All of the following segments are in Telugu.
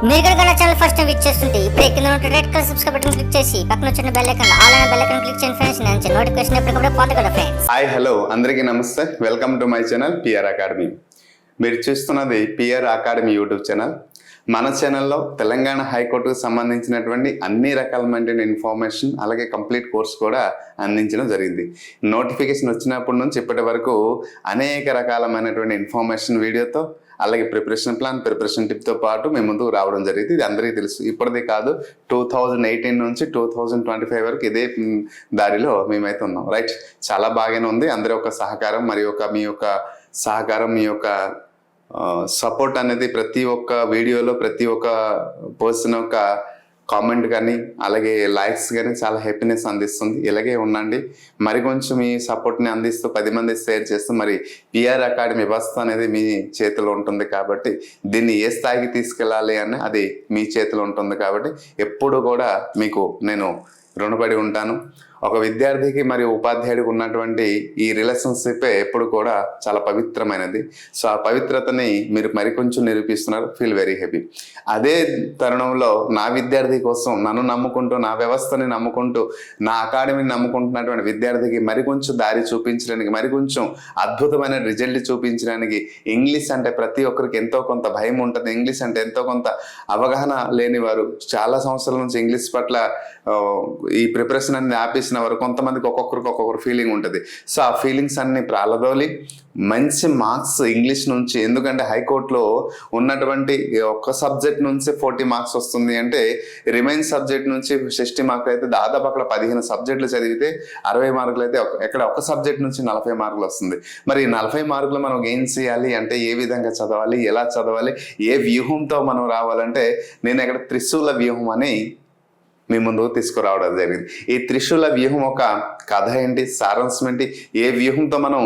మీరు కనుక నా ఛానల్ ఫస్ట్ టైం విజిట్ చేస్తుంటే ఇప్పుడు కింద ఉన్న red colour subscribe button click చేసి పక్కన వచ్చిన బెల్ ఐకాన్ ఆల్ అనే బెల్ ఐకాన్ క్లిక్ చేయండి ఫ్రెండ్స్. నేను నోటిఫికేషన్ ఎప్పటికప్పుడు పొందగలరు ఫ్రెండ్స్. హాయ్ హలో అందరికీ నమస్తే, welcome to my channel PR academy. మీరు చూస్తున్నది పిఆర్ అకాడమీ యూట్యూబ్ ఛానల్. మన ఛానల్లో తెలంగాణ హైకోర్టుకు సంబంధించినటువంటి అన్ని రకాలమైన ఇన్ఫర్మేషన్ అలాగే కంప్లీట్ కోర్స్ కూడా అందించడం జరిగింది. నోటిఫికేషన్ వచ్చినప్పటి నుంచి ఇప్పటి వరకు అనేక రకాలమైనటువంటి ఇన్ఫర్మేషన్ వీడియోతో అలాగే ప్రిపరేషన్ ప్లాన్, ప్రిపరేషన్ టిప్తో పాటు మేము ముందుకు రావడం జరిగింది. ఇది అందరికీ తెలుసు. ఇప్పటిదే కాదు, 2018 నుంచి 2025 వరకు ఇదే దారిలో మేమైతే ఉన్నాం. రైట్, చాలా బాగానే ఉంది. అందరి యొక్క సహకారం మరియు మీ యొక్క సహకారం, మీ యొక్క సపోర్ట్ అనేది ప్రతి ఒక్క వీడియోలో ప్రతి ఒక్క పర్సన్ యొక్క కామెంట్ కానీ అలాగే లైక్స్ కానీ చాలా హ్యాపీనెస్ అందిస్తుంది. ఇలాగే ఉండండి. మరి కొంచెం మీ సపోర్ట్ని అందిస్తూ 10 మంది షేర్ చేస్తూ మరి పిఆర్ అకాడమీ వ్యవస్థ అనేది మీ చేతిలో ఉంటుంది కాబట్టి దీన్ని ఏ స్థాయికి తీసుకెళ్ళాలి అని అది మీ చేతిలో ఉంటుంది కాబట్టి ఎప్పుడు కూడా మీకు నేను రుణపడి ఉంటాను. ఒక విద్యార్థికి మరియు ఉపాధ్యాయుడికి ఉన్నటువంటి ఈ రిలేషన్షిప్ ఎప్పుడు కూడా చాలా పవిత్రమైనది. సో ఆ పవిత్రతని మీరు మరికొంచెం నిరూపిస్తున్నారు. Feel very happy. అదే తరుణంలో నా విద్యార్థి కోసం నన్ను నమ్ముకుంటూ, నా వ్యవస్థని నమ్ముకుంటూ, నా అకాడమీని నమ్ముకుంటున్నటువంటి విద్యార్థికి మరికొంచెం దారి చూపించడానికి, మరికొంచెం అద్భుతమైన రిజల్ట్ చూపించడానికి, ఇంగ్లీష్ అంటే ప్రతి ఒక్కరికి ఎంతో కొంత భయం ఉంటుంది. ఇంగ్లీష్ అంటే ఎంతో కొంత అవగాహన లేని వారు చాలా సంవత్సరాల నుంచి ఇంగ్లీష్ పట్ల ఈ ప్రిపరేషన్ అనేది ఆపేసిన వారు కొంతమందికి ఒక్కొక్కరికి ఒక్కొక్కరు ఫీలింగ్ ఉంటుంది. సో ఆ ఫీలింగ్స్ అన్ని ప్రాలదోలి మంచి మార్క్స్ ఇంగ్లీష్ నుంచి, ఎందుకంటే హైకోర్టులో ఉన్నటువంటి ఒక్క సబ్జెక్ట్ నుంచి 40 మార్క్స్ వస్తుంది అంటే రిమైన్ సబ్జెక్ట్ నుంచి 60 మార్కులు అయితే దాదాపు అక్కడ 15 సబ్జెక్టులు చదివితే 60 మార్కులు అయితే ఎక్కడ ఒక సబ్జెక్ట్ నుంచి 40 మార్కులు వస్తుంది. మరి 40 మార్కులు మనం గెయిన్ చేయాలి అంటే ఏ విధంగా చదవాలి, ఎలా చదవాలి, ఏ వ్యూహంతో మనం రావాలంటే నేను ఇక్కడ త్రిశూల వ్యూహం అని మీ ముందుకు తీసుకురావడం జరిగింది. ఈ త్రిశూల వ్యూహం ఒక కథ ఏంటి, సారాంశం ఏంటి, ఏ వ్యూహంతో మనం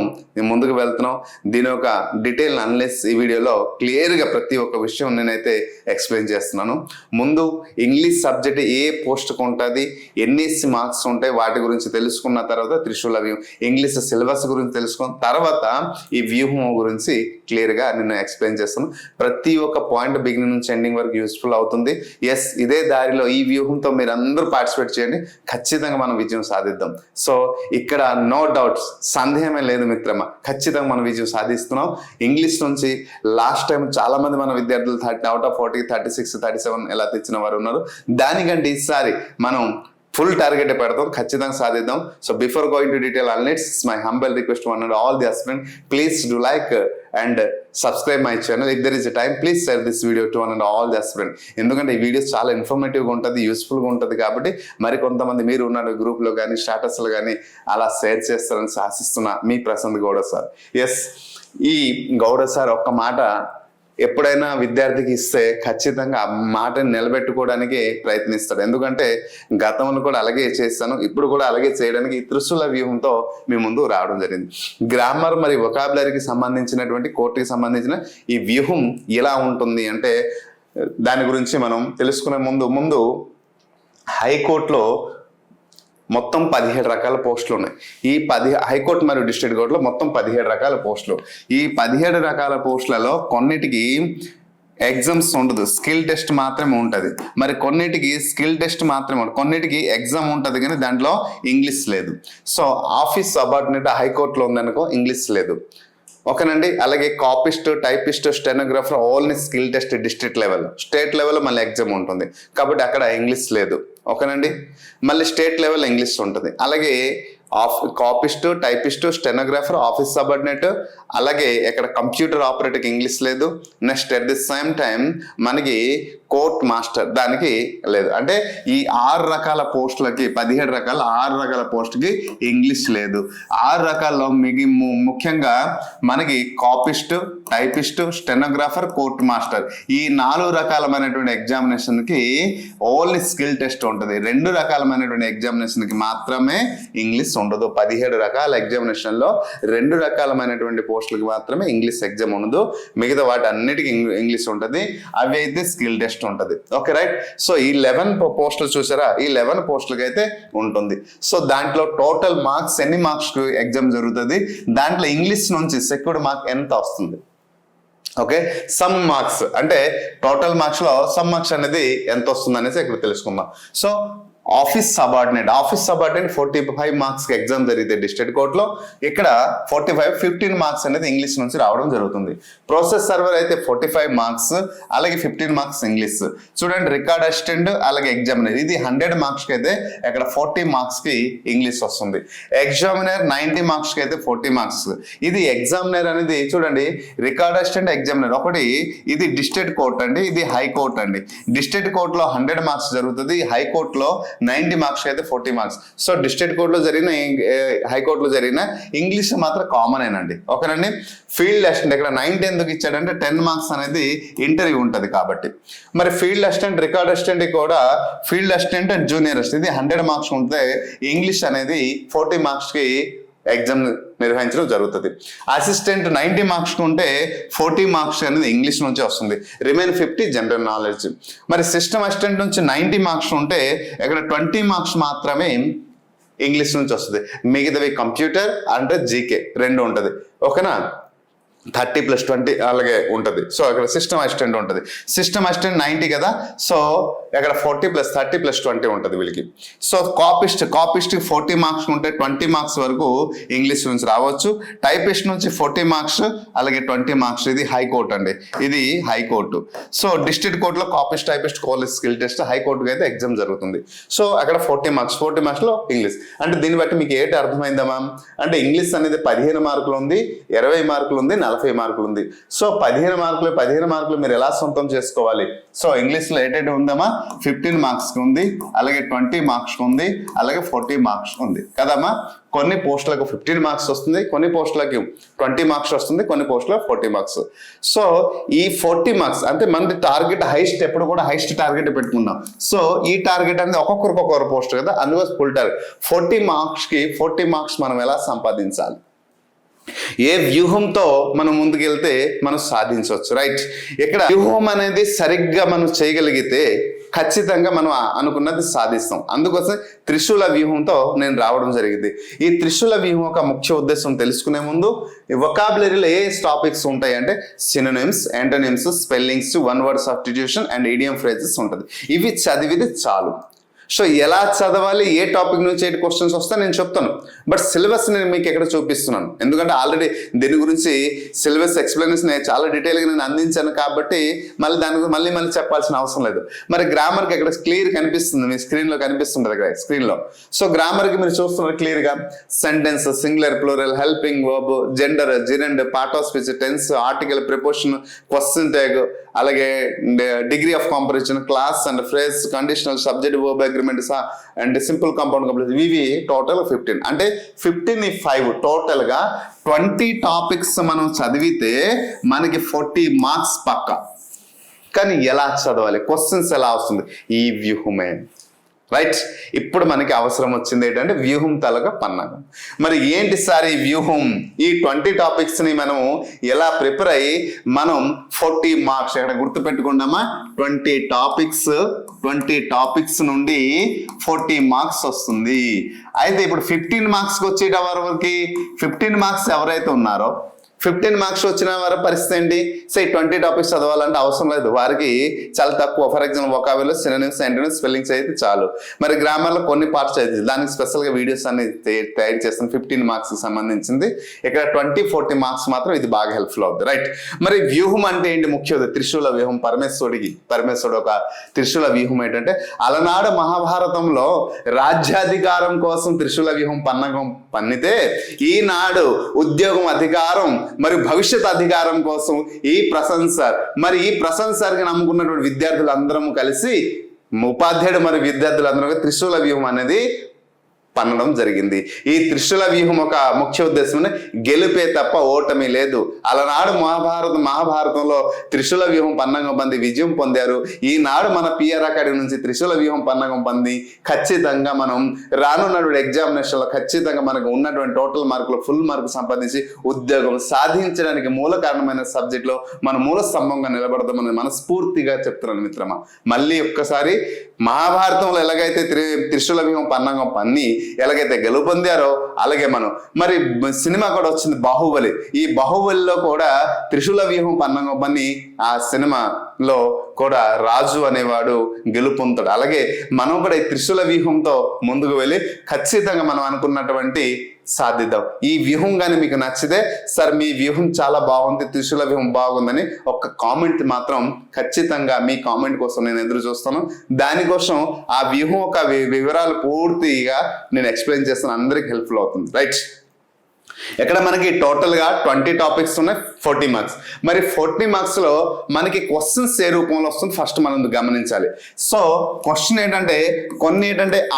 ముందుకు వెళ్తున్నాం, దీని యొక్క డీటెయిల్ అనలైస్ ఈ వీడియోలో క్లియర్గా ప్రతి ఒక్క విషయం నేనైతే ఎక్స్ప్లెయిన్ చేస్తున్నాను. ముందు ఇంగ్లీష్ సబ్జెక్ట్ ఏ పోస్ట్కి ఉంటుంది, ఎన్ని మార్క్స్ ఉంటాయి, వాటి గురించి తెలుసుకున్న తర్వాత త్రిశూల వ్యూహం ఇంగ్లీష్ సిలబస్ గురించి తెలుసుకున్న తర్వాత ఈ వ్యూహం గురించి క్లియర్గా నేను ఎక్స్ప్లెయిన్ చేస్తాను. ప్రతి ఒక్క పాయింట్ బిగినింగ్ నుంచి ఎండింగ్ వరకు యూస్ఫుల్ అవుతుంది. ఎస్, ఇదే దారిలో ఈ వ్యూహంతో మీరు అందరూ పార్టిసిపేట్ చేయండి. ఖచ్చితంగా మనం విజయం సాధిద్దాం. సో ఇక్కడ నో డౌట్స్, సందేహమే లేదు మిత్రమా, ఖచ్చితంగా మనం విజయం సాధిస్తున్నాం. ఇంగ్లీష్ నుంచి లాస్ట్ టైం చాలా మంది మన విద్యార్థులు 30 out of 40, 36, 37 ఎలా తెచ్చిన వారు ఉన్నారు. దానికంటే ఈసారి మనం ఫుల్ టార్గెట్ పెడతాం, ఖచ్చితంగా సాధిద్దాం. So before going to detail analysis, my humble request one and all the aspirant, please do like and subscribe my channel. If there is a time please share this video to one and all the aspirant. ఎందుకంటే ఈ వీడియోస్ చాలా ఇన్ఫర్మేటివ్గా ఉంటుంది, యూస్ఫుల్గా ఉంటుంది కాబట్టి మరి కొంతమంది మీరు ఉన్న గ్రూప్లో కానీ స్టాటస్లో కానీ అలా షేర్ చేస్తారని ఆశిస్తున్నా. మీ ప్రశాంత్ గౌడ సార్. ఎస్, ఈ గౌడ సార్ ఒక్క మాట ఎప్పుడైనా విద్యార్థికి ఇస్తే ఖచ్చితంగా ఆ మాటని నిలబెట్టుకోవడానికి ప్రయత్నిస్తాడు. ఎందుకంటే గతంలో కూడా అలాగే చేస్తాను, ఇప్పుడు కూడా అలాగే చేయడానికి ఈ త్రిశూల వ్యూహంతో మీ ముందు రావడం జరిగింది. గ్రామర్ మరియు వొకాబులరీకి సంబంధించినటువంటి కోర్టుకి సంబంధించిన ఈ వ్యూహం ఎలా ఉంటుంది అంటే దాని గురించి మనం తెలుసుకునే ముందు హైకోర్టులో మొత్తం 17 రకాల పోస్టులు ఉన్నాయి. ఈ హైకోర్టు మరియు డిస్ట్రిక్ట్ కోర్టులో మొత్తం 17 రకాల పోస్టులు. ఈ 17 రకాల పోస్టులలో కొన్నిటికి ఎగ్జామ్స్ ఉండదు, స్కిల్ టెస్ట్ మాత్రమే ఉంటుంది. మరి కొన్నిటికి స్కిల్ టెస్ట్ మాత్రమే ఉంటుంది, కొన్నిటికి ఎగ్జామ్ ఉంటుంది కానీ దాంట్లో ఇంగ్లీష్ లేదు. సో ఆఫీస్ సబార్డినేట్ హైకోర్టులో ఉందనుకో ఇంగ్లీష్ లేదు, ఓకేనండి. అలాగే copyist, typist, stenographer only skill test district level. State level మళ్ళీ ఎగ్జామ్ ఉంటుంది కాబట్టి అక్కడ ఇంగ్లీష్ లేదు, ఓకేనండి. మళ్ళీ స్టేట్ లెవెల్ ఇంగ్లీష్ ఉంటుంది. అలాగే copyist, typist, stenographer, office subordinate, అలాగే ఇక్కడ కంప్యూటర్ ఆపరేటర్కి ఇంగ్లీష్ లేదు. Next at the same time మనకి కోర్ట్ మాస్టర్ దానికి లేదు. అంటే ఈ 6 రకాల పోస్టులకి 17 రకాల 6 రకాల పోస్టుకి ఇంగ్లీష్ లేదు. 6 రకాల్లో ముఖ్యంగా మనకి copyist, typist, stenographer, court master ఈ 4 రకాలమైనటువంటి ఎగ్జామినేషన్కి ఓన్లీ స్కిల్ టెస్ట్ ఉంటుంది. 2 రకాలమైనటువంటి ఎగ్జామినేషన్కి మాత్రమే ఇంగ్లీష్ ఉండదు. 17 రకాల ఎగ్జామినేషన్లో 2 రకాలమైనటువంటి పోస్టులకి మాత్రమే ఇంగ్లీష్ ఎగ్జామ్ ఉండదు. మిగతా వాటి అన్నిటికీ ఇంగ్లీష్ ఉంటుంది. అవి అయితే స్కిల్ టెస్ట్ ఉంటుంది. Okay right. సో ఈ 11 పోస్టులు చూసారా, ఈ 11 పోస్టులకి అయితే ఉంటుంది. సో దాంట్లో టోటల్ మార్క్స్ ఎన్ని మార్క్స్ ఎగ్జామ్ జరుగుతుంది, దాంట్లో ఇంగ్లీష్ నుంచి సెక్యూర్డ్ మార్క్ ఎంత వస్తుంది ఓకే, సమ్ మార్క్స్ అంటే టోటల్ మార్క్స్ లో సమ్ మార్క్స్ అనేది ఎంత వస్తుంది అనేసి ఇక్కడ తెలుసుకుందాం. సో ఆఫీస్ సబార్డినేట్ 45 మార్క్స్ కి ఎగ్జామ్ జరిగితే డిస్ట్రిక్ట్ కోర్టులో, ఇక్కడ 15 మార్క్స్ అనేది ఇంగ్లీష్ నుంచి రావడం జరుగుతుంది. ప్రాసెస్ సర్వర్ అయితే 45 మార్క్స్, అలాగే 15 మార్క్స్ ఇంగ్లీష్. చూడండి, రికార్డ్ అసిస్టెంట్ అలాగే ఎగ్జామినర్ ఇది 100 మార్క్స్ కి అయితే ఇక్కడ 40 మార్క్స్ కి ఇంగ్లీష్ వస్తుంది. ఎగ్జామినర్ 90 మార్క్స్ కి అయితే 40 మార్క్స్. ఇది ఎగ్జామినర్ అనేది చూడండి, రికార్డ్ అసిస్టెంట్ ఎగ్జామినర్ ఒకటి, ఇది డిస్ట్రిక్ట్ కోర్ట్ అండి, ఇది హైకోర్టు అండి. డిస్ట్రిక్ట్ కోర్టులో 100 మార్క్స్ జరుగుతుంది, హైకోర్టులో 90 మార్క్స్ అయితే 40 మార్క్స్. సో డిస్ట్రిక్ట్ కోర్టులో జరిగిన హైకోర్టులో జరిగిన ఇంగ్లీష్ మాత్రం కామన్ ఏనండి. ఓకేనండి. ఫీల్డ్ అసిస్టెంట్ ఇక్కడ 90 ఎందుకు ఇచ్చాడంటే 10 మార్క్స్ అనేది ఇంటర్వ్యూ ఉంటుంది కాబట్టి. మరి ఫీల్డ్ అసిస్టెంట్, రికార్డ్ అసిస్టెంట్ కూడా field assistant and junior assistant ఇది 100 మార్క్స్ ఉంటే ఇంగ్లీష్ అనేది 40 మార్క్స్ కి ఎగ్జామ్ నిర్వహించడం జరుగుతుంది. అసిస్టెంట్ 90 మార్క్స్ ఉంటే 40 మార్క్స్ అనేది ఇంగ్లీష్ నుంచి వస్తుంది, రిమైన్ 50 జనరల్ నాలెడ్జ్. మరి సిస్టమ్ అసిస్టెంట్ నుంచి 90 మార్క్స్ ఉంటే ఇక్కడ 20 మార్క్స్ మాత్రమే ఇంగ్లీష్ నుంచి వస్తుంది, మిగతావి కంప్యూటర్ అంటే జీకే రెండు ఉంటుంది. ఓకేనా, 30+20 అలాగే ఉంటుంది. సో ఇక్కడ సిస్టమ్ అసిస్టెంట్ ఉంటుంది. సిస్టమ్ అసిస్టెంట్ 90 కదా, సో ఇక్కడ 40+30+20 ఉంటుంది వీళ్ళకి. సో కాపిస్ట్ 40 మార్క్స్ ఉంటే 20 మార్క్స్ వరకు ఇంగ్లీష్ నుంచి రావచ్చు. టైపిస్ట్ నుంచి 40 మార్క్స్ అలాగే 20 మార్క్స్. ఇది హైకోర్టు అండి, ఇది హైకోర్టు. సో డిస్ట్రిక్ట్ కోర్టులో copyist, typist, course skill test, హైకోర్టుకి అయితే ఎగ్జామ్ జరుగుతుంది. సో అక్కడ 40 మార్క్స్ లో ఇంగ్లీష్. అంటే దీన్ని బట్టి మీకు ఏంటి అర్థమైందా మ్యామ్ అంటే ఇంగ్లీష్ అనేది 15 మార్కులు ఉంది, 20 మార్కులు ఉంది, 40 మార్కులు ఉంది. సో 15 మార్కులు మీరు ఎలా సొంతం చేసుకోవాలి? సో ఇంగ్లీష్ లో ఏంటంటే ఉందమ్మా, 15 మార్క్స్ కి ఉంది, అలాగే 20 మార్క్స్ కి ఉంది, అలాగే 40 మార్క్స్ ఉంది కదమ్మా. కొన్ని పోస్టులకు 15 మార్క్స్ వస్తుంది, కొన్ని పోస్టులకి 20 మార్క్స్ వస్తుంది, కొన్ని పోస్టులకు 40 మార్క్స్. సో ఈ 40 మార్క్స్ అంటే మనది టార్గెట్ హైస్ట్, ఎప్పుడు కూడా హైస్ట్ టార్గెట్ పెట్టుకున్నాం. సో ఈ టార్గెట్ అనేది ఒక్కొక్కరికి ఒక్కొక్క పోస్ట్ కదా, అందుకోసం ఫుల్ టార్గెట్ 40 మార్క్స్ మనం ఎలా సంపాదించాలి, ఏ వ్యూహంతో మనం ముందుకెళ్తే మనం సాధించవచ్చు. రైట్, ఇక్కడ వ్యూహం అనేది సరిగ్గా మనం చేయగలిగితే ఖచ్చితంగా మనం అనుకున్నది సాధిస్తాం. అందుకోసం త్రిశూల వ్యూహంతో నేను రావడం జరిగింది. ఈ త్రిశూల వ్యూహం యొక్క ముఖ్య ఉద్దేశం తెలుసుకునే ముందు వొకాబులరీలో ఏ టాపిక్స్ ఉంటాయి అంటే synonyms, antonyms, spellings, one word substitution and idiom phrases ఉంటుంది. ఇవి చదివితే చాలు. సో ఎలా చదవాలి, ఏ టాపిక్ నుంచి ఏ క్వశ్చన్స్ వస్తే నేను చెప్తాను, బట్ సిలబస్ నేను మీకు ఎక్కడ చూపిస్తున్నాను. ఎందుకంటే ఆల్రెడీ దీని గురించి సిలబస్ ఎక్స్ప్లెనేషన్ చాలా డీటెయిల్గా నేను అందించాను కాబట్టి మళ్ళీ దాని గురించి మళ్ళీ చెప్పాల్సిన అవసరం లేదు. మరి గ్రామర్కి ఎక్కడ క్లియర్ కనిపిస్తుంది, మీ స్క్రీన్లో కనిపిస్తుంది కదా స్క్రీన్లో. సో గ్రామర్కి మీరు చూస్తున్నారు క్లియర్గా sentence, singular, plural, helping verb, gender, gerund, part of speech, tense, article, preposition, question tag, అలాగే degree of comparison, clause and phrase, conditional, subject, verb agreement and simple compound complete. ఇవి టోటల్ 15. అంటే 15 టోటల్ గా 20 టాపిక్స్ మనం చదివితే మనకి 40 మార్క్స్ పక్కా. కానీ ఎలా చదవాలి, క్వశ్చన్స్ ఎలా వస్తుంది, ఈ వ్యూహమే. రైట్, ఇప్పుడు మనకి అవసరం వచ్చింది ఏంటంటే వ్యూహం తలక పన్నాగం. మరి ఏంటి సార్ ఈ వ్యూహం? ఈ 20 టాపిక్స్ ని మనం ఎలా ప్రిపేర్ అయ్యి మనం 40 మార్క్స్ ఇక్కడ గుర్తుపెట్టుకున్నామా, 20 టాపిక్స్ నుండి 40 మార్క్స్ వస్తుంది. అయితే ఇప్పుడు 15 మార్క్స్కి వచ్చేట వరకు 15 మార్క్స్ ఎవరైతే ఉన్నారో 15 మార్క్స్ వచ్చిన వారి పరిస్థితి ఏంటి? సో ఈ 20 టాపిక్స్ చదవాలంటే అవసరం లేదు, వారికి చాలా తక్కువ. For example vocabulary, synonyms, antonyms, spellings అయితే చాలు. మరి గ్రామర్లో కొన్ని పార్ట్స్ అయితే దానికి స్పెషల్గా వీడియోస్ అన్ని తయారు చేస్తాను 15 మార్క్స్ సంబంధించింది. ఇక్కడ 20-40 మార్క్స్ మాత్రం ఇది బాగా హెల్ప్ఫుల్ అవుతుంది. రైట్, మరి వ్యూహం అంటే ఏంటి? ముఖ్యత త్రిశూల వ్యూహం. పరమేశ్వరుడు ఒక త్రిశూల వ్యూహం ఏంటంటే అలనాడు మహాభారతంలో రాజ్యాధికారం కోసం త్రిశూల వ్యూహం పన్నితే ఈనాడు ఉద్యోగం, అధికారం మరి భవిష్యత్ అధికారం కోసం ఈ ప్రశంసర్కి నమ్ముకున్నటువంటి విద్యార్థులందరము కలిసి ఉపాధ్యాయుడు మరి విద్యార్థులందరూ త్రిశూల వ్యూహం అనేది పన్నడం జరిగింది. ఈ త్రిశూల వ్యూహం ఒక ముఖ్య ఉద్దేశం గెలుపే తప్ప ఓటమి లేదు. అలనాడు మహాభారతంలో త్రిశూల వ్యూహం పన్నగం పొంది విజయం పొందారు. ఈనాడు మన పిఆర్ అకాడమీ నుంచి త్రిశూల వ్యూహం పన్నగం పొంది ఖచ్చితంగా మనం రానున్నటువంటి ఎగ్జామినేషన్ లో ఖచ్చితంగా మనకు ఉన్నటువంటి టోటల్ మార్కులు ఫుల్ మార్కు సంపాదించి ఉద్యోగం సాధించడానికి మూల కారణమైన సబ్జెక్ట్ లో మన మూల స్తంభంగా నిలబడదామని మనస్ఫూర్తిగా చెప్తున్నాను మిత్రమా. మళ్ళీ ఒక్కసారి మహాభారతంలో ఎలాగైతే త్రిశూల వ్యూహం పన్నగం పన్ని ఎలాగైతే గెలుపొందారో అలాగే మనం మరి సినిమా కూడా వచ్చింది బాహుబలి. ఈ బాహుబలిలో కూడా త్రిశూల వ్యూహం పన్ని ఆ సినిమాలో కూడా రాజు అనేవాడు గెలుపొందుతాడు. అలాగే మనం కూడా ఈ త్రిశూల వ్యూహంతో ముందుకు వెళ్ళి ఖచ్చితంగా మనం అనుకున్నటువంటి సాధిద్దాం. ఈ వ్యూహం కానీ మీకు నచ్చితే సార్ మీ వ్యూహం చాలా బాగుంది, త్రిశూల వ్యూహం బాగుందని ఒక కామెంట్ మాత్రం ఖచ్చితంగా మీ కామెంట్ కోసం నేను ఎదురు చూస్తాను. దానికోసం ఆ వ్యూహం ఒక వివరాలు పూర్తిగా నేను ఎక్స్ప్లెయిన్ చేస్తాను, అందరికి హెల్ప్ఫుల్ అవుతుంది. రైట్, ఇక్కడ మనకి టోటల్గా 20 టాపిక్స్ ఉన్నాయి, 40 మార్క్స్. మరి 40 మార్క్స్లో మనకి క్వశ్చన్స్ ఏ రూపంలో వస్తుంది ఫస్ట్ మనం గమనించాలి. సో క్వశ్చన్ ఏంటంటే కొన్ని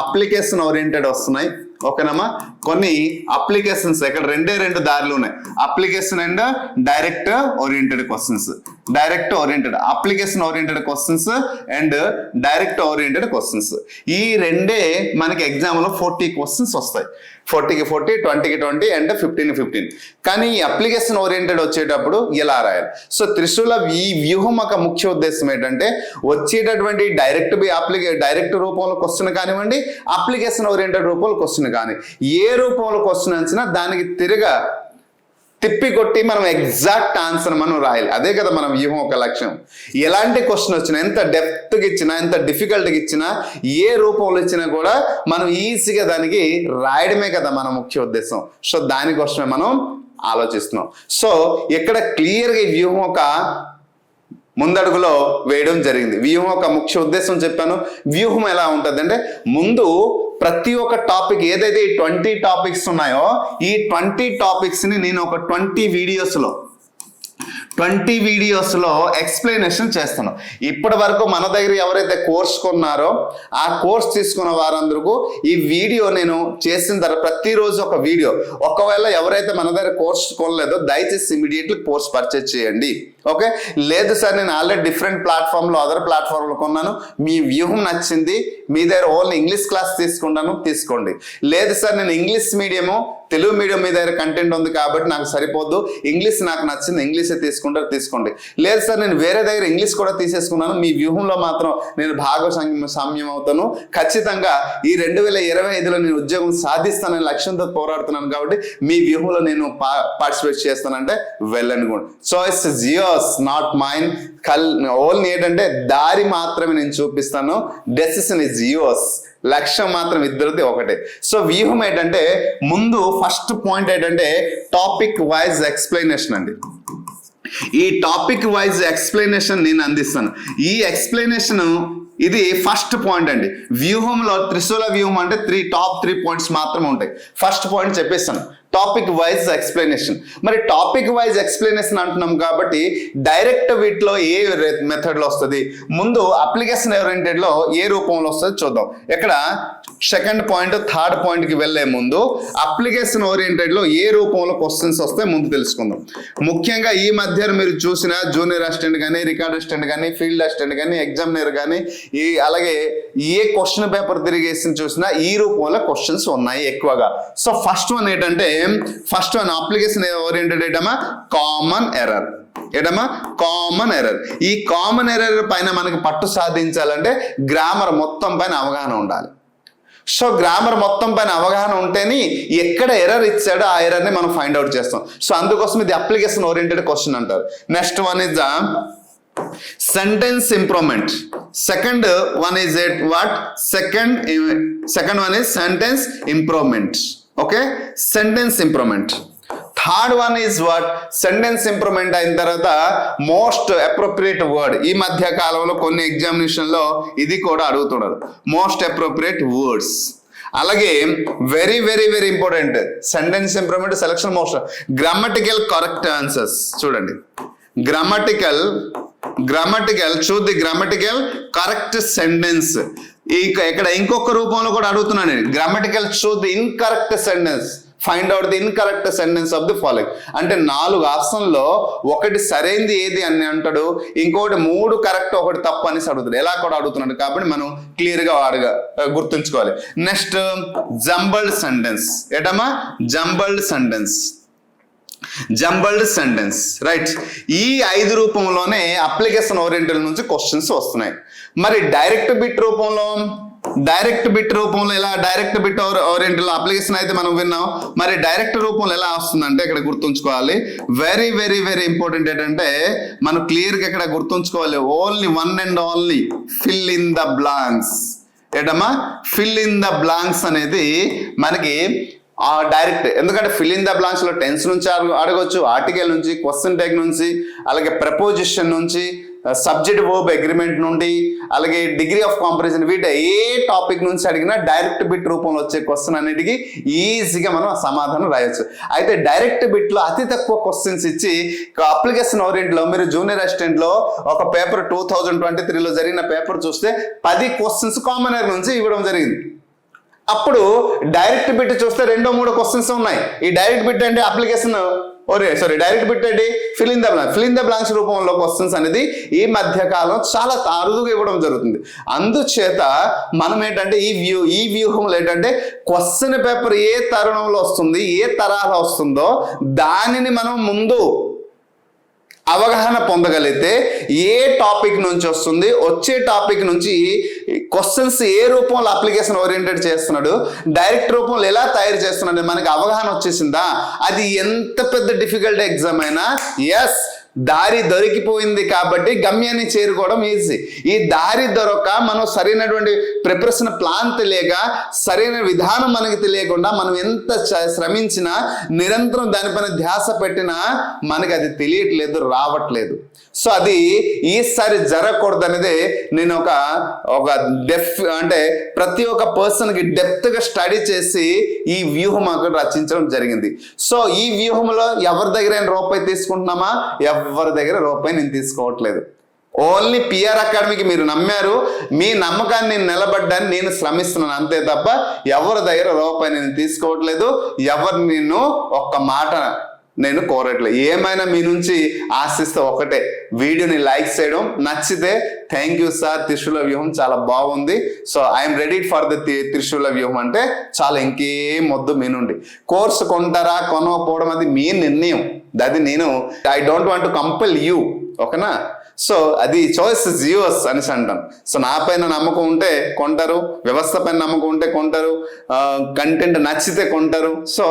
అప్లికేషన్ ఓరియంటెడ్ వస్తున్నాయి, ఓకేనమ్మా. కొన్ని అప్లికేషన్స్ ఇక్కడ రెండు దారులు ఉన్నాయి, application and direct oriented questions. Direct oriented, application oriented questions and direct oriented questions. ఈ రెండే మనకి ఎగ్జామ్లో 40 క్వశ్చన్స్ వస్తాయి. 40కి 40, 20కి 20 అండ్ 15కి 15. కానీ ఈ అప్లికేషన్ ఓరియంటెడ్ వచ్చేటప్పుడు ఎలా రాయాలి? సో త్రిశూల ఈ వ్యూహం ఒక ముఖ్య ఉద్దేశం ఏంటంటే వచ్చేటటువంటి డైరెక్ట్ రూపంలో క్వశ్చన్ కానివ్వండి, అప్లికేషన్ ఓరియంటెడ్ రూపంలో క్వశ్చన్ కానీ ఏ రూపంలో క్వశ్చన్ వచ్చినా దానికి తిప్పి కొట్టి మనం ఎగ్జాక్ట్ ఆన్సర్ మనం రాయాలి. అదే కదా మనం వ్యూహం ఒక లక్ష్యం. ఎలాంటి క్వశ్చన్ వచ్చినా, ఎంత డెప్త్గా ఇచ్చినా, ఎంత డిఫికల్ట్గా ఇచ్చినా, ఏ రూపంలో ఇచ్చినా కూడా మనం ఈజీగా దానికి రాయడమే కదా మన ముఖ్య ఉద్దేశం. సో దానికోసమే మనం ఆలోచిస్తున్నాం. సో ఇక్కడ క్లియర్గా ఈ వ్యూహం ఒక ముందడుగులో వేయడం జరిగింది. వ్యూహం ఒక ముఖ్య ఉద్దేశం చెప్పాను. వ్యూహం ఎలా ఉంటుంది అంటే ముందు ప్రతి ఒక్క టాపిక్ ఏదైతే ఈ 20 టాపిక్స్ ఉన్నాయో ఈ 20 టాపిక్స్ ని నేను ఒక 20 వీడియోస్లో ఎక్స్ప్లెనేషన్ చేస్తాను. ఇప్పటి వరకు మన దగ్గర ఎవరైతే కోర్స్ కొన్నారో ఆ కోర్స్ తీసుకున్న వారందరికీ ఈ వీడియో నేను చేసిన తర్వాత ప్రతిరోజు ఒక వీడియో. ఒకవేళ ఎవరైతే మన దగ్గర కోర్స్ కొనలేదో దయచేసి ఇమీడియట్లీ కోర్స్ పర్చేజ్ చేయండి. ఓకే, లేదు సార్ నేను ఆల్రెడీ డిఫరెంట్ ప్లాట్ఫామ్లో అదర్ ప్లాట్ఫామ్లో కొన్నాను, మీ వ్యూహం నచ్చింది, మీ దగ్గర ఓన్లీ ఇంగ్లీష్ క్లాస్ తీసుకుంటాను, తీసుకోండి. లేదు సార్ నేను ఇంగ్లీష్ మీడియము తెలుగు మీడియం మీ దగ్గర కంటెంట్ ఉంది కాబట్టి నాకు సరిపోద్దు, ఇంగ్లీష్ నాకు నచ్చింది, ఇంగ్లీషే తీసుకుంటారు, తీసుకోండి. లేదు సార్ నేను వేరే దగ్గర ఇంగ్లీష్ కూడా తీసేసుకున్నాను, మీ వ్యూహంలో మాత్రం నేను భాగస్వామ్యం అవుతాను, ఖచ్చితంగా ఈ 2025లో నేను ఉద్యోగం సాధిస్తానని లక్ష్యంతో పోరాడుతున్నాను కాబట్టి మీ వ్యూహంలో నేను పార్టిసిపేట్ చేస్తానంటే వెళ్ళనుకోండి. Choice is yours, not mine. Only ఏంటంటే దారి మాత్రమే నేను చూపిస్తాను, డెసిషన్ ఇస్ యువర్స్. లక్ష్యం మాత్రం ఇద్దరిది ఒకటే. సో వ్యూహం ఏంటంటే ముందు ఫస్ట్ పాయింట్ ఏంటంటే టాపిక్ వైజ్ ఎక్స్ప్లెనేషన్ అండి. ఈ టాపిక్ వైజ్ ఎక్స్ప్లెనేషన్ నేను అందిస్తాను. ఈ ఎక్స్ప్లెనేషన్ ఇది ఫస్ట్ పాయింట్ అండి. వ్యూహంలో త్రిశూల వ్యూహం అంటే టాప్ 3 పాయింట్స్ మాత్రమే ఉంటాయి. ఫస్ట్ పాయింట్ చెప్పేస్తాను, టాపిక్ వైజ్ ఎక్స్ప్లెనేషన్. మరి టాపిక్ వైజ్ ఎక్స్ప్లెనేషన్ అంటున్నాం కాబట్టి డైరెక్ట్ వీటిలో ఏ మెథడ్లో వస్తుంది, ముందు అప్లికేషన్ ఓరియంటెడ్లో ఏ రూపంలో వస్తుంది చూద్దాం. ఇక్కడ సెకండ్ పాయింట్ థర్డ్ పాయింట్కి వెళ్ళే ముందు అప్లికేషన్ ఓరియంటెడ్లో ఏ రూపంలో క్వశ్చన్స్ వస్తాయి ముందు తెలుసుకుందాం. ముఖ్యంగా ఈ మధ్య మీరు చూసిన జూనియర్ అసిస్టెంట్ కానీ, రికార్డ్ అసిస్టెంట్ కానీ, ఫీల్డ్ అసిస్టెంట్ కానీ, ఎగ్జామినర్ కానీ, అలాగే ఏ క్వశ్చన్ పేపర్ తిరిగేసి చూసినా ఈ రూపంలో క్వశ్చన్స్ ఉన్నాయి ఎక్కువగా. సో ఫస్ట్ వన్ ఏంటంటే అప్లికేషన్ ఓరియంటెడ్ ఏంటమ్మా కామన్ ఎర్రర్. Common error. ఈ కామన్ ఎర్రర్ పైన మనకి పట్టు సాధించాలంటే గ్రామర్ మొత్తం పైన అవగాహన ఉండాలి. సో గ్రామర్ మొత్తం పైన అవగాహన ఉంటేనే ఎక్కడ ఎర్రర్ ఇచ్చాడో ఆ ఎర్రర్ని మనం ఫైండ్ అవుట్ చేస్తాం. సో అందుకోసం ఇది అప్లికేషన్ ఓరియంటెడ్ క్వశ్చన్ అంటారు. Next one is the sentence improvement. Second one is second one is sentence improvement. Okay, sentence improvement. Third one is what? Sentence improvement అయిన తర్వాత మోస్ట్ అప్రోప్రియేట్ వర్డ్. ఈ మధ్య కాలంలో కొన్ని ఎగ్జామినేషన్ లో ఇది కూడా అడుగుతున్నారు, మోస్ట్ అప్రోప్రియేట్ వర్డ్స్. అలాగే very very very important sentence improvement, selection most grammatical correct answers. చూడండి grammatical choose the grammatical correct sentence. ఇక్కడ ఇంకొక రూపంలో కూడా అడుగుతున్నాను నేను, grammatical choose the incorrect sentence, find out the incorrect sentence of the following. అంటే 4 ఆప్షన్లో ఒకటి సరైనది ఏది అని అంటాడు, ఇంకొకటి 3 కరెక్ట్ ఒకటి తప్పు అనేసి అడుగుతాడు. ఎలా కూడా అడుగుతున్నాడు కాబట్టి మనం క్లియర్గా గుర్తుంచుకోవాలి. Next jumbled sentence. ఏటమ్మా జంబల్డ్ సెంటెన్స్. రైట్, ఈ 5 రూపంలోనే అప్లికేషన్ ఓరియంటెడ్ నుంచి క్వశ్చన్స్ వస్తున్నాయి. మరి డైరెక్ట్ బిట్ రూపంలో డైరెక్ట్ బిట్ రూపంలో ఎలా, డైరెక్ట్ బిట్ ఓరియంటెడ్ అప్లికేషన్ అయితే మనం విన్నాం. మరి డైరెక్ట్ రూపంలో ఎలా వస్తుందంటే ఇక్కడ గుర్తుంచుకోవాలి, వెరీ వెరీ వెరీ ఇంపార్టెంట్ ఏంటంటే మనం క్లియర్గా ఇక్కడ గుర్తుంచుకోవాలి, only one and only fill in the blanks. ఏంటమ్మా, ఫిల్ ఇన్ ద బ్లాంక్స్ అనేది మనకి డైరెక్ట్. ఎందుకంటే ఫిల్ ఇన్ ద బ్లాంక్స్ లో టెన్స్ నుంచి అడగొచ్చు, ఆర్టికల్ నుంచి, క్వశ్చన్ ట్యాగ్ నుంచి, అలాగే ప్రపోజిషన్ నుంచి, సబ్జెక్ట్ వర్బ్ అగ్రిమెంట్ నుండి, అలాగే డిగ్రీ ఆఫ్ కాంపరిజన్, వీటి ఏ టాపిక్ నుంచి అడిగినా డైరెక్ట్ బిట్ రూపంలో వచ్చే క్వశ్చన్ అన్నిటికీ ఈజీగా మనం సమాధానం రాయొచ్చు. అయితే డైరెక్ట్ బిట్ లో అతి తక్కువ క్వశ్చన్స్ ఇచ్చి అప్లికేషన్ ఓరియంట్ లో మీరు జూనియర్ అసిస్టెంట్ లో ఒక పేపర్ 2023లో జరిగిన పేపర్ చూస్తే 10 క్వశ్చన్స్ కామన్ ఎర్ నుంచి ఇవ్వడం జరిగింది. అప్పుడు డైరెక్ట్ బిట్ చూస్తే 2-3 క్వశ్చన్స్ ఉన్నాయి. ఈ డైరెక్ట్ బిట్ అంటే అప్లికేషన్ డైరెక్ట్ బిట్ అంటే ఫిల్ ఇన్ ద బ్లాంక్స్ రూపంలో క్వశ్చన్స్ అనేది ఈ మధ్య కాలం చాలా అరుదుగా ఇవ్వడం జరుగుతుంది. అందుచేత మనం ఏంటంటే ఈ వ్యూహంలో ఏంటంటే క్వశ్చన్ పేపర్ ఏ తరుణంలో వస్తుంది, ఏ తరహాలో వస్తుందో దానిని మనం ముందు అవగాహన పొందగలిగితే ఏ టాపిక్ నుంచి వస్తుంది, వచ్చే టాపిక్ నుంచి క్వశ్చన్స్ ఏ రూపంలో అప్లికేషన్ ఓరియంటెడ్ చేస్తున్నాడు, డైరెక్ట్ రూపంలో ఎలా తయారు చేస్తున్నాడు మనకి అవగాహన వచ్చేసిందా, అది ఎంత పెద్ద డిఫికల్ట్ ఎగ్జామ్ అయినా ఎస్ దారి దొరికిపోయింది కాబట్టి గమ్యాన్ని చేరుకోవడం ఈజీ. ఈ దారి దొరక మనం సరైనటువంటి ప్రిపరేషన్ ప్లాన్ తెలియక, సరైన విధానం మనకి తెలియకుండా మనం ఎంత శ్రమించినా, నిరంతరం దానిపైన ధ్యాస పెట్టినా మనకి అది తెలియట్లేదు, రావట్లేదు. సో అది ఈసారి జరగకూడదు అనేది నేను ఒక అంటే ప్రతి ఒక్క పర్సన్కి డెప్త్గా స్టడీ చేసి ఈ వ్యూహం రచించడం జరిగింది. సో ఈ వ్యూహంలో ఎవరి దగ్గర రూపాయి తీసుకుంటున్నామా, ఎవరి దగ్గర రూపాయి నేను తీసుకోవట్లేదు. ఓన్లీ పిఆర్ అకాడమీకి మీరు నమ్మారు, మీ నమ్మకాన్ని నేను నిలబడ్డాన్ని నేను శ్రమిస్తున్నాను అంతే తప్ప ఎవరి దగ్గర రూపాయి నేను తీసుకోవట్లేదు, ఎవరు నిన్ను ఒక్క మాట నేను కోరట్లేదు. ఏమైనా మీ నుంచి ఆశిస్తే ఒకటే, వీడియోని లైక్ చేయడం, నచ్చితే థ్యాంక్ యూ సార్, త్రిశూల వ్యూహం చాలా బాగుంది, so I'm ready for the త్రిశూల వ్యూహం అంటే చాలా ఇంకేం వద్దు మీ నుండి. కోర్సు కొంటారా కొనకపోవడం అది మీ నిర్ణయం, అది నేను I don't want to compel you, ఓకేనా. సో అది చాయిస్ ఇస్ యూర్స్ అనేసి అంటాం. సో నా పైన నమ్మకం ఉంటే కొంటారు, వ్యవస్థ పైన నమ్మకం ఉంటే కొంటారు, కంటెంట్ నచ్చితే కొంటారు. సో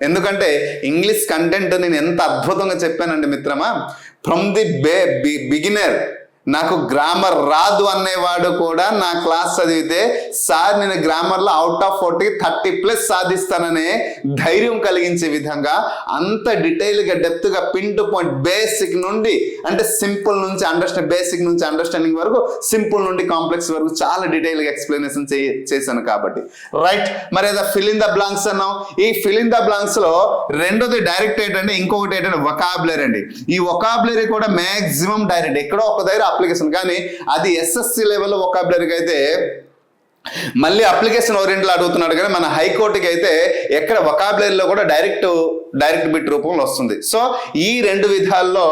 ఎందుకంటే ఇంగ్లీష్ కంటెంట్ నేను ఎంత అద్భుతంగా చెప్పానండి మిత్రమా, ఫ్రమ్ ది బిగినర్ నాకు గ్రామర్ రాదు అనేవాడు కూడా నా క్లాస్ చదివితే సార్ నేను గ్రామర్లో అవుట్ ఆఫ్ 40-30+ సాధిస్తాననే ధైర్యం కలిగించే విధంగా అంత డీటెయిల్గా డెప్త్గా పిన్ టు పాయింట్ బేసిక్ నుండి అంటే సింపుల్ నుంచి బేసిక్ నుంచి అండర్స్టాండింగ్ వరకు, సింపుల్ నుండి కాంప్లెక్స్ వరకు చాలా డీటెయిల్గా ఎక్స్ప్లెనేషన్ చేశాను కాబట్టి రైట్. మరి ఏదో ఫిల్ ఇన్ ద బ్లాంక్స్ అన్నాం. ఈ ఫిల్ ఇన్ ద బ్లాంక్స్ లో రెండోది డైరెక్ట్ ఏంటంటే, ఇంకొకటి ఏంటంటే వొకాబులరీ అండి. ఈ వొకాబులరీ కూడా మ్యాక్సిమం డైరెక్ట్, ఎక్కడో ఒక దగ్గర అప్లికేషన్, కానీ అది ఎస్ఎస్సి లెవెల్లో వొకాబులరీకి అయితే మళ్ళీ అప్లికేషన్ ఓరియంట్లో అడుగుతున్నాడు. కానీ మన హైకోర్టుకి అయితే ఎక్కడ వొకాబులరీలో కూడా డైరెక్ట్ బిట్ రూపంలో వస్తుంది. సో ఈ రెండు విధాల్లో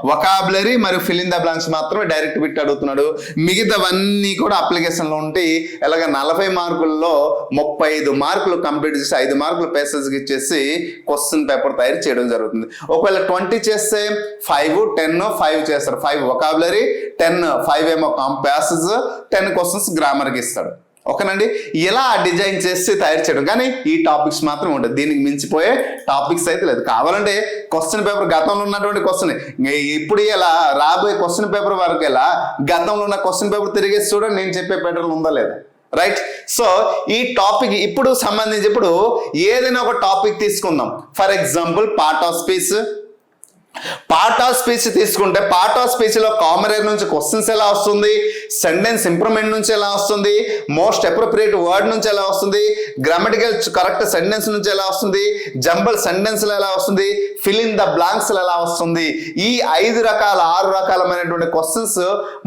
వొకాబులరీ మరియు ఫిల్ ఇన్ ద బ్లాంక్స్ మాత్రమే డైరెక్ట్ బిట్ అడుగుతున్నాడు. మిగతావన్నీ కూడా అప్లికేషన్లో ఉంటే ఇలాగ 40 మార్కుల్లో 35 మార్కులు కంప్లీట్ చేసి 5 మార్కులు పేసెస్కి ఇచ్చేసి క్వశ్చన్ పేపర్ తయారు చేయడం జరుగుతుంది. ఒకవేళ 20 చేస్తే 5, 10, 5 చేస్తారు. 5 వొకాబులరీ, 5 ఏమో ప్యాసేజ్, 10 క్వశ్చన్స్ గ్రామర్కి ఇస్తాడు. ఓకేనండి. ఇలా డిజైన్ చేసి తయారు చేయడం, కానీ ఈ టాపిక్స్ మాత్రం ఉంటుంది, దీనికి మించిపోయే టాపిక్స్ అయితే లేదు. కావాలంటే క్వశ్చన్ పేపర్ గతంలో ఉన్నటువంటి క్వశ్చన్ ఇప్పుడు ఎలా, రాబోయే క్వశ్చన్ పేపర్ వరకు ఎలా గతంలో ఉన్న క్వశ్చన్ పేపర్ తిరిగేసి చూడండి, నేను చెప్పే ప్యాటర్న్ ఉందా లేదా, రైట్. సో ఈ టాపిక్ ఇప్పుడు సంబంధించి ఇప్పుడు ఏదైనా ఒక టాపిక్ తీసుకుందాం. For example part of speech తీసుకుంటే, పార్ట్ ఆఫ్ స్పీచ్ లో కామన్ ఎర్రర్ నుంచి క్వశ్చన్స్ ఎలా వస్తుంది, సెంటెన్స్ ఇంప్రూవ్మెంట్ నుంచి ఎలా వస్తుంది, మోస్ట్ అప్రోప్రియేట్ వర్డ్ నుంచి ఎలా వస్తుంది, గ్రామటికల్ కరెక్ట్ సెంటెన్స్ నుంచి ఎలా వస్తుంది, జంబల్ సెంటెన్స్ ఎలా వస్తుంది, ఫిల్ ఇన్ ద బ్లాంక్స్ ఎలా వస్తుంది, ఈ 6 రకాలమైనటువంటి క్వశ్చన్స్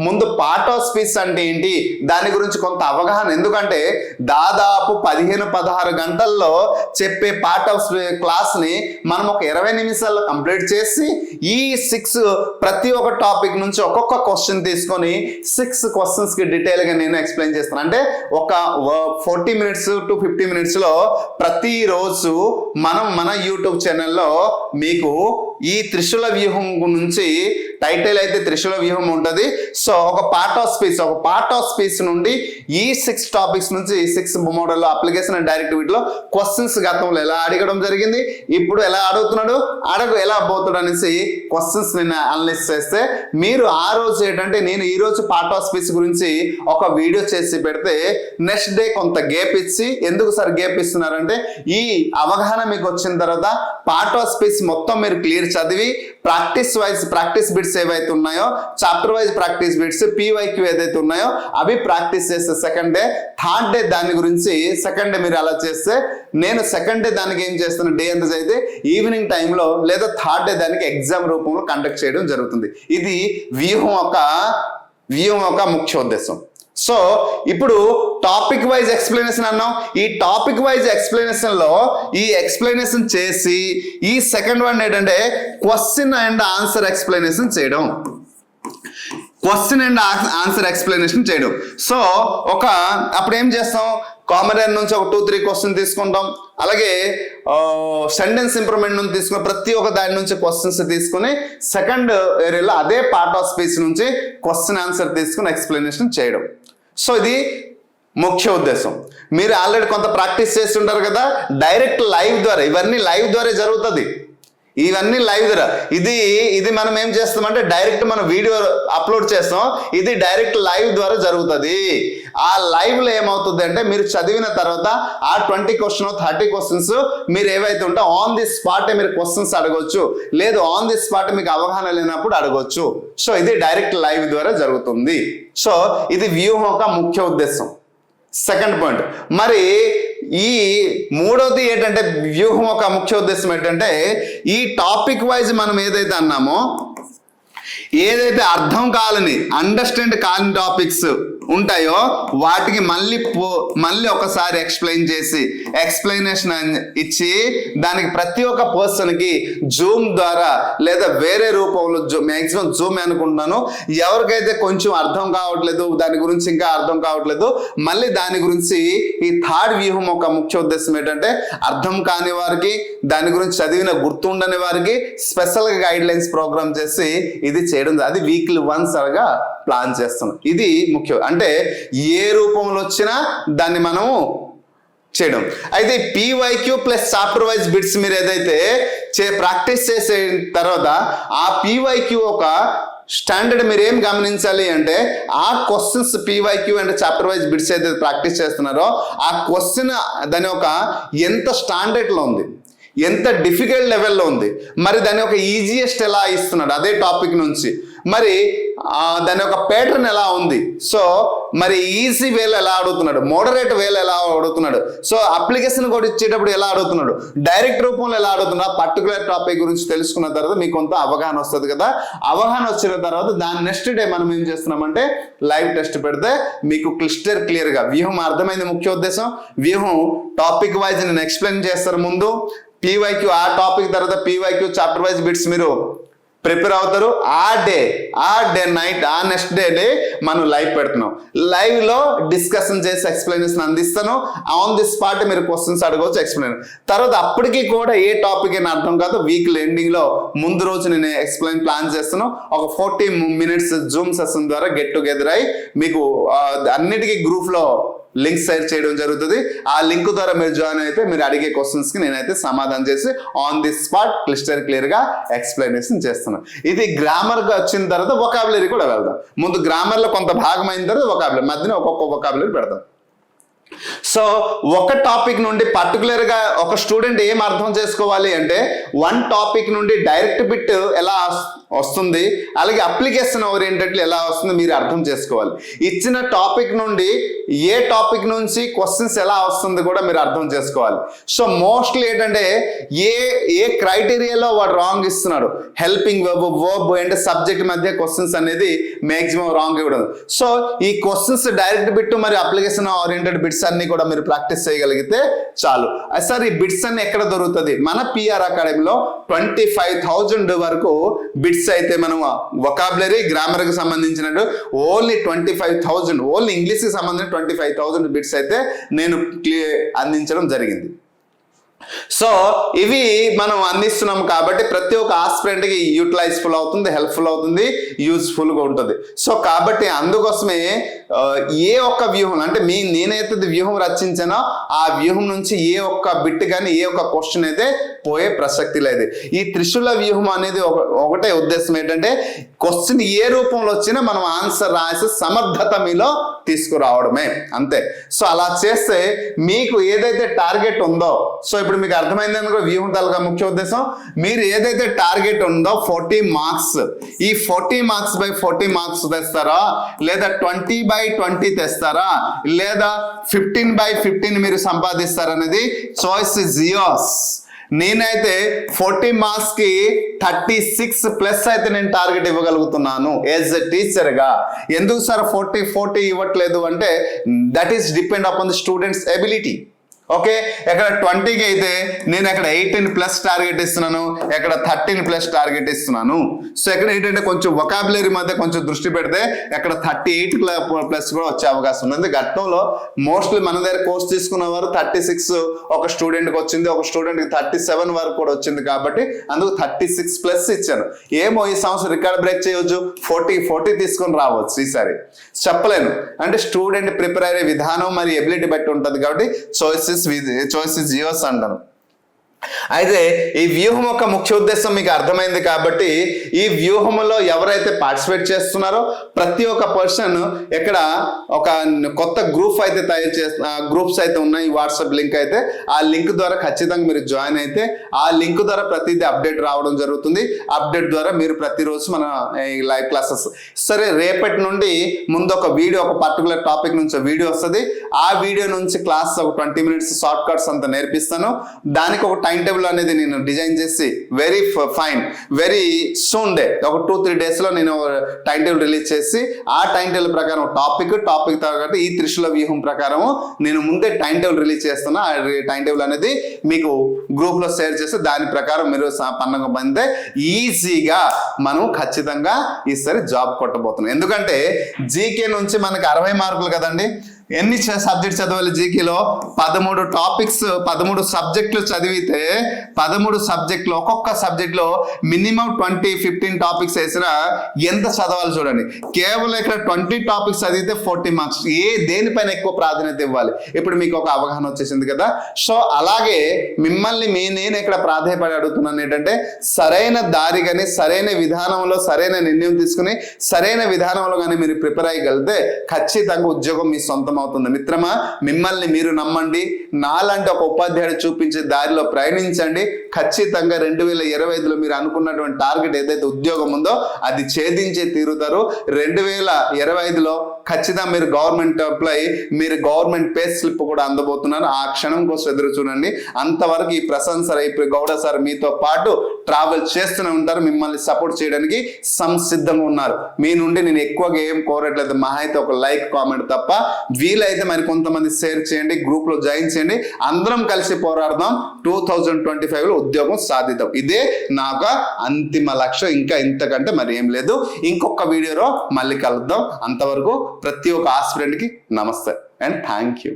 ముందు పార్ట్ ఆఫ్ స్పీచ్ అంటే ఏంటి దాని గురించి కొంత అవగాహన. ఎందుకంటే దాదాపు 15-16 గంటల్లో చెప్పే పార్ట్ ఆఫ్ క్లాస్ ని మనం ఒక 20 నిమిషాల్లో కంప్లీట్ చేసి ఈ 6 ప్రతి ఒక్క టాపిక్ నుంచి ఒక్కొక్క క్వశ్చన్ తీసుకొని 6 క్వశ్చన్స్ కి డీటెయిల్ గా నేను ఎక్స్ప్లెయిన్ చేస్తాను. అంటే ఒక 40 minutes to 50 minutes లో ప్రతిరోజు మనం మన యూట్యూబ్ ఛానల్లో మీకు ఈ త్రిశూల వ్యూహం నుంచి టైటిల్ అయితే త్రిశూల వ్యూహం ఉంటుంది. సో ఒక పార్ట్ ఆఫ్ స్పీచ్ నుండి ఈ 6 టాపిక్స్ నుంచి 6 మోడల్ అప్లికేషన్ అండ్ డైరెక్టివిటీలో క్వశ్చన్స్ గతంలో ఎలా అడగడం జరిగింది, ఇప్పుడు ఎలా అడుగుతున్నాడు, ఎలా పోతాడు అనేసి క్వశ్చన్స్ నేను అనలైజ్ చేస్తే మీరు ఆ రోజు ఏంటంటే నేను ఈ రోజు పార్ట్ ఆఫ్ స్పీచ్ గురించి ఒక వీడియో చేసి పెడితే నెక్స్ట్ డే కొంత గ్యాప్ ఇచ్చి, ఎందుకు సార్ గ్యాప్ ఇస్తున్నారంటే ఈ అవగాహన మీకు వచ్చిన తర్వాత పార్ట్ ఆఫ్ స్పీచ్ మొత్తం మీరు క్లియర్ చదివి ప్రాక్టీస్ బిట్స్ ఏవైతే ఉన్నాయో chapter wise practice bits PYQ ఏదైతే ఉన్నాయో అవి ప్రాక్టీస్ చేస్తే సెకండ్ డే, థర్డ్ డే దాని గురించి సెకండ్ డే మీరు అలా చేస్తే నేను సెకండ్ డే దానికి ఏం చేస్తాను, డే ఎంత అయితే ఈవినింగ్ టైంలో లేదా థర్డ్ డే దానికి ఎగ్జామ్ రూపంలో కండక్ట్ చేయడం జరుగుతుంది. ఇది వ్యూహం యొక్క ముఖ్య ఉద్దేశం. సో ఇప్పుడు టాపిక్ వైజ్ ఎక్స్ప్లెనేషన్ అన్నాం. ఈ టాపిక్ వైజ్ ఎక్స్ప్లెనేషన్ లో ఈ ఎక్స్ప్లెనేషన్ చేసి ఈ సెకండ్ వన్ ఏంటంటే క్వశ్చన్ అండ్ ఆన్సర్ ఎక్స్ప్లెనేషన్ చేయడం. సో అప్పుడు ఏం చేస్తాం, కామన్ నుంచి ఒక 2-3 క్వశ్చన్ తీసుకుంటాం. అలాగే సెంటెన్స్ ఇంప్రూవ్మెంట్ నుంచి తీసుకుని ప్రతి ఒక్క దాని నుంచి క్వశ్చన్స్ తీసుకుని సెకండ్ ఏరియాలో అదే పార్ట్ ఆఫ్ స్పీచ్ నుంచి క్వశ్చన్ ఆన్సర్ తీసుకుని ఎక్స్ప్లెనేషన్ చేయడం. సో ఇది ముఖ్య ఉద్దేశం. మీరు ఆల్రెడీ కొంత ప్రాక్టీస్ చేస్తుంటారు కదా, డైరెక్ట్ లైవ్ ద్వారా ఇవన్నీ లైవ్ ద్వారా జరుగుతుంది. ఇది మనం ఏం చేస్తామంటే డైరెక్ట్ మనం వీడియో అప్లోడ్ చేస్తాం, ఇది డైరెక్ట్ లైవ్ ద్వారా జరుగుతుంది. ఆ లైవ్ లో ఏమవుతుంది అంటే మీరు చదివిన తర్వాత ఆ 20 క్వశ్చన్ 30 క్వశ్చన్స్ మీరు ఏవైతే ఉంటే ఆన్ ది స్పాట్ మీరు క్వశ్చన్స్ అడగొచ్చు, లేదు ఆన్ ది స్పాట్ మీకు అవగాహన లేనప్పుడు అడగొచ్చు. సో ఇది డైరెక్ట్ లైవ్ ద్వారా జరుగుతుంది. సో ఇది వ్యూహం యొక్క ముఖ్య ఉద్దేశం. Second point. మరి ఈ మూడవది ఏంటంటే వ్యూహం యొక్క ముఖ్య ఉద్దేశం ఏంటంటే ఈ టాపిక్ వైజ్ మనం ఏదైతే అన్నామో, ఏదైతే అర్థం కాలని అండర్స్టాండ్ కాని టాపిక్స్ ఉంటాయో వాటికి మళ్ళీ ఒకసారి ఎక్స్ప్లెనేషన్ ఇచ్చి దానికి ప్రతి ఒక్క పర్సన్కి జూమ్ ద్వారా లేదా వేరే రూపంలో మ్యాక్సిమం జూమ్ అనుకుంటున్నాను, ఎవరికైతే కొంచెం అర్థం కావట్లేదు దాని గురించి ఇంకా అర్థం కావట్లేదు మళ్ళీ దాని గురించి ఈ థర్డ్ వ్యూహం ఒక ముఖ్య ఉద్దేశం ఏంటంటే అర్థం కాని వారికి దాని గురించి చదివిన గుర్తుండని వారికి స్పెషల్గా గైడ్ లైన్స్ ప్రోగ్రామ్ చేసి ఇది చేయడం, అది వీక్లీ వన్స్ గా ప్లాన్ చేస్తున్నాం. ఇది ముఖ్యం. అంటే ఏ రూపంలో వచ్చినా దాన్ని మనము చేయడం. అయితే PYQ plus chapter wise bits మీరు ఏదైతే ప్రాక్టీస్ చేసే తర్వాత ఆ పీవైక్యూ ఒక స్టాండర్డ్ మీరు ఏం గమనించాలి అంటే ఆ questions PYQ and chapter wise bits ఏదైతే ప్రాక్టీస్ చేస్తున్నారో ఆ క్వశ్చన్ దాని ఒక ఎంత స్టాండర్డ్ లో ఉంది, ఎంత డిఫికల్ట్ లెవెల్లో ఉంది, మరి దాని ఒక ఈజియెస్ట్ ఎలా ఇస్తున్నాడు అదే టాపిక్ నుంచి, మరి దాని యొక్క ప్యాటర్న్ ఎలా ఉంది, సో మరి ఈజీ వేలో ఎలా అడుగుతున్నాడు, మోడరేట్ వేలో ఎలా అడుగుతున్నాడు, సో అప్లికేషన్ కూడా ఇచ్చేటప్పుడు ఎలా అడుగుతున్నాడు, డైరెక్ట్ రూపంలో ఎలా అడుగుతున్నాడు, పర్టికులర్ టాపిక్ గురించి తెలుసుకున్న తర్వాత మీకు కొంత అవగాహన వస్తుంది కదా. అవగాహన వచ్చిన తర్వాత దాని నెక్స్ట్ డే మనం ఏం చేస్తున్నామంటే లైవ్ టెస్ట్ పెడితే మీకు క్లియర్గా వ్యూహం అర్థమైంది. ముఖ్య ఉద్దేశం వ్యూహం టాపిక్ వైజ్ నేను ఎక్స్ప్లెయిన్ చేస్తారు. ముందు పీవైక్యూ ఆ టాపిక్ తర్వాత పీవైక్యూ చాప్టర్ వైజ్ బిట్స్ మీరు ప్రిపేర్ అవుతారు. ఆ డే నైట్ ఆ నెక్స్ట్ డే మనం లైవ్ పెడుతున్నాం. లైవ్ లో డిస్కషన్ చేసి ఎక్స్ప్లెనేషన్ అందిస్తాను. ఆన్ ది స్పాట్ మీరు క్వశ్చన్స్ అడగవచ్చు, ఎక్స్ప్లెయిన్ తర్వాత అప్పటికి కూడా ఏ టాపిక్ అయినా అర్థం కాదు వీక్ ఎండింగ్ లో ముందు రోజు నేను ఎక్స్ప్లెయిన్ ప్లాన్ చేస్తాను. ఒక 40 minutes జూమ్ సెషన్ ద్వారా గెట్ టుగెదర్ అయి మీకు అన్నిటికీ గ్రూప్ లో లింక్ షేర్ చేయడం జరుగుతుంది. ఆ లింక్ ద్వారా మీరు జాయిన్ అయితే మీరు అడిగే క్వశ్చన్స్ కి నేనైతే సమాధానం చేసి ఆన్ ది స్పాట్ క్లియర్ గా ఎక్స్ప్లెనేషన్ చేస్తున్నాను. ఇది గ్రామర్ గా వచ్చిన తర్వాత వొకాబులరీ కూడా వెళ్దాం. ముందు గ్రామర్ లో కొంత భాగం అయిన తర్వాత వొకాబులరీ మధ్యన ఒక్కొక్క వొకాబులరీ పెడదాం. సో ఒక టాపిక్ నుండి పర్టికులర్ గా ఒక స్టూడెంట్ ఏం అర్థం చేసుకోవాలి అంటే వన్ టాపిక్ నుండి డైరెక్ట్ బిట్ ఎలా వస్తుంది, అలాగే అప్లికేషన్ ఓరియంటెడ్ ఎలా వస్తుంది మీరు అర్థం చేసుకోవాలి. ఇచ్చిన టాపిక్ నుండి ఏ టాపిక్ నుంచి క్వశ్చన్స్ ఎలా వస్తుంది కూడా మీరు అర్థం చేసుకోవాలి. సో మోస్ట్లీ ఏంటంటే ఏ క్రైటీరియాలో వాడు రాంగ్ ఇస్తున్నాడు, హెల్పింగ్ వర్బ్ అండ్ సబ్జెక్ట్ మధ్య క్వశ్చన్స్ అనేది మ్యాక్సిమం రాంగ్ ఇవ్వడం. సో ఈ క్వశ్చన్స్ డైరెక్ట్ బిట్ మరియు అప్లికేషన్ ఓరియంటెడ్ బిట్స్ అన్ని కూడా మీరు ప్రాక్టీస్ చేయగలిగితే చాలు. సార్ ఈ బిట్స్ అన్ని ఎక్కడ దొరుకుతుంది? మన పిఆర్ అకాడమీలో 25,000 వరకు బిట్స్ అయితే మనం వొకాబులరీ గ్రామర్ కి సంబంధించినట్టు ఓన్లీ 25,000 ఓన్లీ ఇంగ్లీష్ కి సంబంధించిన 25,000 బిట్స్ అయితే నేను అందించడం జరిగింది. సో ఇవి మనం అందిస్తున్నాం కాబట్టి ప్రతి ఒక్క ఆస్పిరెంట్కి యూటిలైజ్ఫుల్ అవుతుంది, హెల్ప్ఫుల్ అవుతుంది, యూజ్ఫుల్గా ఉంటుంది. సో కాబట్టి అందుకోసమే ఏ ఒక్క వ్యూహం అంటే నేనైతే వ్యూహం రచించానో ఆ వ్యూహం నుంచి ఏ ఒక్క బిట్ కానీ ఏ ఒక్క క్వశ్చన్ అయితే పోయే ప్రసక్తి లేదు. ఈ త్రిశూల వ్యూహం అనేది ఒకటే ఉద్దేశం ఏంటంటే క్వశ్చన్ ఏ రూపంలో వచ్చినా మనం ఆన్సర్ రాసి సమర్థత మీలో తీసుకురావడమే, అంతే. సో అలా చేస్తే మీకు ఏదైతే టార్గెట్ ఉందో, సో ఇప్పుడు మీకు అర్థమైంది అనుకో వ్యూహం తాలూకా ముఖ్య ఉద్దేశం, మీరు ఏదైతే టార్గెట్ ఉందో 40 మార్క్స్, ఈ 40 మార్క్స్ బై 40 మార్క్స్ తెస్తారా, లేదా 20/20 తెస్తారా, లేదా 15/15 మీరు సంపాదిస్తారనేది చాయిస్ ఇస్ యోర్స్. నేనైతే 40 మార్క్స్ కి 36+ అయితే నేను టార్గెట్ ఇవ్వగలుగుతున్నాను యాజ్ ఎ టీచర్గా. ఎందుకు సార్ 40 ఇవ్వట్లేదు అంటే that is depend upon the students ability. Okay, ఇక్కడ 20కి అయితే నేను అక్కడ 18+ టార్గెట్ ఇస్తున్నాను, ఇక్కడ 13+ టార్గెట్ ఇస్తున్నాను. సో ఇక్కడ ఏంటంటే కొంచెం వొకాబులరీ మధ్య కొంచెం దృష్టి పెడితే ఇక్కడ 38+ కూడా వచ్చే అవకాశం ఉంది. గతంలో మోస్ట్లీ మన దగ్గర కోర్స్ తీసుకున్న వారు 36 ఒక స్టూడెంట్కి వచ్చింది, ఒక స్టూడెంట్కి 37 వరకు కూడా వచ్చింది. కాబట్టి అందుకు 36+ ఇచ్చాను. ఏమో ఈ సంవత్సరం రికార్డ్ బ్రేక్ చేయవచ్చు, 40 తీసుకొని రావచ్చు ఈసారి, చెప్పలేను. అంటే స్టూడెంట్ ప్రిపేర్ అయ్యే విధానం మరి ఎబిలిటీ బట్టి ఉంటుంది. కాబట్టి చాయిసెస్ యోర్స్ అంటాను. అయితే ఈ వ్యూహం యొక్క ముఖ్య ఉద్దేశం మీకు అర్థమైంది కాబట్టి ఈ వ్యూహంలో ఎవరైతే పార్టిసిపేట్ చేస్తున్నారో ప్రతి ఒక్క పర్సన్ ఇక్కడ ఒక కొత్త గ్రూప్ అయితే తయారు చేస్తున్న గ్రూప్స్ అయితే ఉన్నాయి. వాట్సాప్ లింక్ అయితే ఆ లింక్ ద్వారా ఖచ్చితంగా మీరు జాయిన్ అయితే ఆ లింక్ ద్వారా ప్రతిదీ అప్డేట్ రావడం జరుగుతుంది. అప్డేట్ ద్వారా మీరు ప్రతిరోజు మన ఈ లైవ్ క్లాసెస్, సరే రేపటి నుండి ముందు ఒక వీడియో, ఒక పర్టికులర్ టాపిక్ నుంచి వీడియో వస్తుంది. ఆ వీడియో నుంచి క్లాస్ ఒక 20 మినిట్స్ షార్ట్ కట్స్ అంతా నేర్పిస్తాను. దానికి ఒక టైం టేబుల్ అనేది నేను డిజైన్ చేసి very fine very soon day ఒక 2-3 డేస్లో నేను టైం టేబుల్ రిలీజ్ చేసి ఆ టైం టేబుల్ ప్రకారం టాపిక్ తర్వాత ఈ త్రిశూల వ్యూహం ప్రకారం నేను ముందే టైం టేబుల్ రిలీజ్ చేస్తున్నా. ఆ టైం టేబుల్ అనేది మీకు గ్రూప్లో షేర్ చేస్తే దాని ప్రకారం మీరు పన్నుగా బందే ఈజీగా మనం ఖచ్చితంగా ఈసారి జాబ్ కొట్టబోతున్నాం. ఎందుకంటే జీకే నుంచి మనకి 60 మార్కులు కదండి. ఎన్ని సబ్జెక్ట్స్ చదవాలి జీకేలో? 13 టాపిక్స్, 13 సబ్జెక్టులు చదివితే 13 సబ్జెక్టులు ఒక్కొక్క సబ్జెక్ట్లో మినిమం 15 టాపిక్స్ వేసినా ఎంత చదవాలి చూడండి. కేవలం ఇక్కడ 20 టాపిక్స్ చదివితే 40 మార్క్స్. దేనిపైన ఎక్కువ ప్రాధాన్యత ఇవ్వాలి ఇప్పుడు మీకు ఒక అవగాహన వచ్చేసింది కదా. సో అలాగే మిమ్మల్ని నేను ఇక్కడ ప్రాధాన్యపడి అడుగుతున్నాను ఏంటంటే సరైన దారి కానీ సరైన విధానంలో సరైన నిర్ణయం తీసుకుని సరైన విధానంలో కానీ మీరు ప్రిపేర్ అయ్యగలిగితే ఖచ్చితంగా ఉద్యోగం మీ సొంతం అవుతుంది. మిత్రమా, మిమ్మల్ని మీరు నమ్మండి. నాలాంటి ఒక ఉపాధ్యాయుడు చూపించే దారిలో ప్రయాణించండి. ఖచ్చితంగా 2025లో మీరు అనుకున్నటువంటి టార్గెట్ ఏదైతే ఉద్యోగం ఉందో అది ఛేదించే తీరుతారు. 2025లో ఖచ్చితంగా మీరు గవర్నమెంట్ అప్లై, మీరు గవర్నమెంట్ పే స్లిప్ కూడా అందబోతున్నారు. ఆ క్షణం కోసం ఎదురు చూడండి. అంతవరకు ఈ ప్రశాంత్ సార్, ఇప్పుడు గౌడ సార్ మీతో పాటు ట్రావెల్ చేస్తూనే ఉంటారు. మిమ్మల్ని సపోర్ట్ చేయడానికి సంసిద్ధంగా ఉన్నారు. మీ నుండి నేను ఎక్కువగా ఏం కోరట్లేదు, మహా అయితే ఒక లైక్ కామెంట్ తప్ప. వీలైతే మరి కొంతమంది షేర్ చేయండి, గ్రూప్ లో జాయిన్ చేయండి. అందరం కలిసి పోరాడదాం. 2025లో ఉద్యోగం సాధిద్దాం. ఇదే నాకు అంతిమ లక్ష్యం. ఇంకా ఇంతకంటే మరి ఏం లేదు. ఇంకొక వీడియోలో మళ్ళీ కలుద్దాం. అంతవరకు ప్రతి ఒక్క ఆస్పిరెంట్కి నమస్తే and thank you.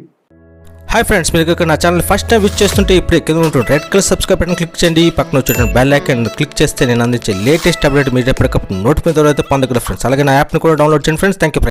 Hi friends, మీరు ఇక్కడ నా ఛానల్ ఫస్ట్ టైం విజిట్ చేస్తుంటే ఇప్పుడు కింద ఉంటుంది red colour subscribe button click చేయండి. పక్కన వచ్చేటువంటి బెల్ ఐకాన్ క్లిక్ చేస్తే నేను అందించే లేటెస్ట్ అప్డేట్ మీరు ఎప్పటికప్పుడు నోటిఫికేషన్ ద్వారా అయితే పొందగలరు ఫ్రెండ్స్. అలాగే నా యాప్ని కూడా డౌన్లోడ్ చేయండి ఫ్రెండ్స్. Thank you.